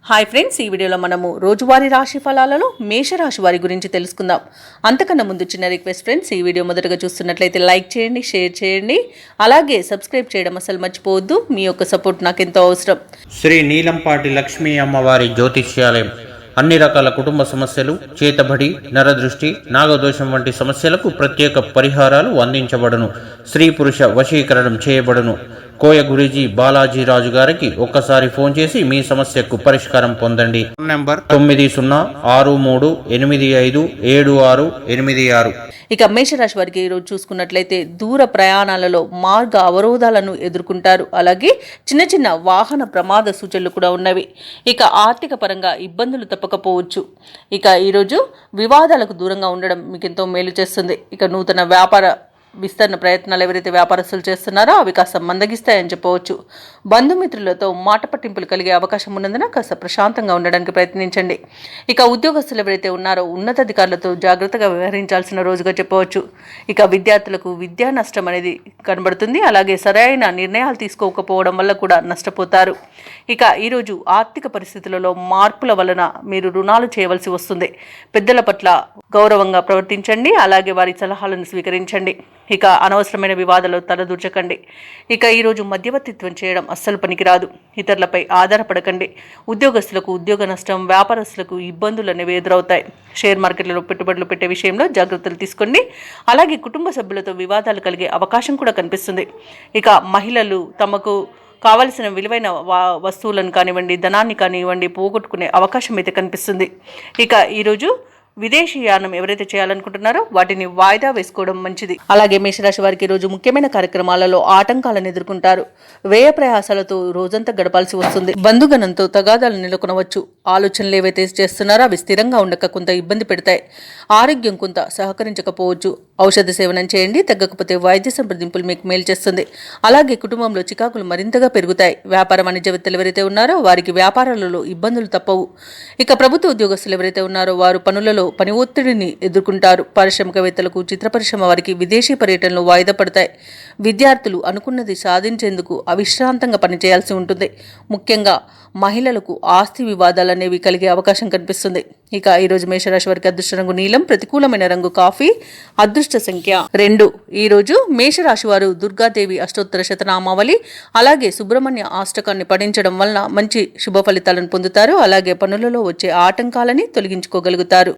Hi friends, ఈ వీడియోలో మనము రోజువారీ రాశి ఫలాలలో మేషరాశి వారి గురించి తెలుసుకుందాం. అంతకన్నా ముందు చిన్న రిక్వెస్ట్ ఫ్రెండ్స్, ఈ వీడియో మొదటగా చూస్తున్నట్లయితే లైక్ చేయండి, షేర్ చేయండి, అలాగే సబ్స్క్రైబ్ చేయడం అసలు మర్చిపోవద్దు. మీ యొక్క సపోర్ట్ నాకు ఎంతో అవసరం. శ్రీ నీలంపాటి లక్ష్మీ అమ్మవారి జ్యోతిష్యాలయం అన్ని రకాల కుటుంబ సమస్యలు, చేతబడి, నరదృష్టి, నాగదోషం వంటి సమస్యలకు ప్రత్యేక పరిహారాలు అందించబడును. స్త్రీ పురుష వశీకరణం చేయబడును. కోయ గురూజీ బాలాజీ రాజు గారికి ఒక్కసారి ఫోన్ చేసి మీ సమస్యకు పరిష్కారం పొందండి. నంబర్ 9063857686. ఇక మేషరాశి వారికి ఈరోజు చూసుకున్నట్లయితే దూర ప్రయాణాలలో మార్గ అవరోధాలను ఎదుర్కొంటారు. అలాగే చిన్న చిన్న వాహన ప్రమాద సూచనలు కూడా ఉన్నవి. ఇక ఆర్థిక పరంగా ఇబ్బందులు తప్పకపోవచ్చు. ఇక ఈరోజు వివాదాలకు దూరంగా ఉండడం మీకు ఎంతో మేలు చేస్తుంది. ఇక నూతన వ్యాపార విస్తరణ ప్రయత్నాలు ఎవరైతే వ్యాపారస్తులు చేస్తున్నారో అవి కాస్త మందగిస్తాయని చెప్పవచ్చు. బంధుమిత్రులతో మాట పట్టింపులు కలిగే అవకాశం ఉన్నందున కాస్త ప్రశాంతంగా ఉండడానికి ప్రయత్నించండి. ఇక ఉద్యోగస్తులు ఎవరైతే ఉన్నారో ఉన్నతాధికారులతో జాగ్రత్తగా వ్యవహరించాల్సిన రోజుగా చెప్పవచ్చు. ఇక విద్యార్థులకు విద్యా నష్టం అనేది కనబడుతుంది. అలాగే సరైన నిర్ణయాలు తీసుకోకపోవడం వల్ల కూడా నష్టపోతారు. ఇక ఈరోజు ఆర్థిక పరిస్థితులలో మార్పుల వలన మీరు రుణాలు చేయవలసి వస్తుంది. పెద్దల పట్ల గౌరవంగా ప్రవర్తించండి. అలాగే వారి సలహాలను స్వీకరించండి. ఇక అనవసరమైన వివాదాలు తలదూర్చకండి. ఇక ఈరోజు మధ్యవర్తిత్వం చేయడం అస్సలు పనికిరాదు. ఇతరులపై ఆధారపడకండి. ఉద్యోగస్తులకు ఉద్యోగ నష్టం, వ్యాపారస్తులకు ఇబ్బందులు అనేవి ఎదురవుతాయి. షేర్ మార్కెట్లలో పెట్టుబడులు పెట్టే విషయంలో జాగ్రత్తలు తీసుకోండి. అలాగే కుటుంబ సభ్యులతో వివాదాలు కలిగే అవకాశం కూడా కనిపిస్తుంది. ఇక మహిళలు తమకు కావలసిన విలువైన వస్తువులను కానివ్వండి, ధనాన్ని కానివ్వండి పోగొట్టుకునే అవకాశం అయితే కనిపిస్తుంది. ఇక ఈరోజు విదేశీయానం ఎవరైతే చేయాలనుకుంటున్నారో వాటిని వాయిదా వేసుకోవడం మంచిది. అలాగే మేషరాశి వారికి రోజు ముఖ్యమైన కార్యక్రమాలలో ఆటంకాలను ఎదుర్కొంటారు. వ్యయ ప్రయాసాలతో రోజంతా గడపాల్సి వస్తుంది. బంధుగణంతో తగాదాలు నెలకొనవచ్చు. ఆలోచనలు ఏవైతే చేస్తున్నారో అవి స్థిరంగా ఉండక కొంత ఇబ్బంది పెడతాయి. ఆరోగ్యం కొంత సహకరించకపోవచ్చు. ఔషధ సేవనం చేయండి. తగ్గకపోతే వైద్య సంప్రదింపులు మీకు మేలు చేస్తుంది. అలాగే కుటుంబంలో చికాకులు మరింతగా పెరుగుతాయి. వ్యాపార వాణిజ్యవేత్తలు ఎవరైతే ఉన్నారో వారికి వ్యాపారాలలో ఇబ్బందులు తప్పవు. ఇక ప్రభుత్వ ఉద్యోగస్తులు ఎవరైతే ఉన్నారో వారు పనులలో పని ఒత్తిడిని ఎదుర్కొంటారు. పారిశ్రామికవేత్తలకు, చిత్ర పరిశ్రమ వారికి విదేశీ పర్యటనలు వాయిదా పడతాయి. విద్యార్థులు అనుకున్నది సాధించేందుకు అవిశ్రాంతంగా పనిచేయాల్సి ఉంటుంది. ముఖ్యంగా మహిళలకు ఆస్తి వివాదాలు అనేవి కలిగే అవకాశం కనిపిస్తుంది. ఇక ఈరోజు మేషరాశి వారికి అదృష్ట రంగు నీలం, ప్రతికూలమైన రంగు కాఫీ, అదృష్ట సంఖ్య 2. ఈరోజు మేషరాశి వారు దుర్గాదేవి అష్టోత్తర శతనామావళి అలాగే సుబ్రహ్మణ్య అష్టకాన్ని పఠించడం వలన మంచి శుభ ఫలితాలను పొందుతారు. అలాగే పనులలో వచ్చే ఆటంకాలని తొలగించుకోగలుగుతారు.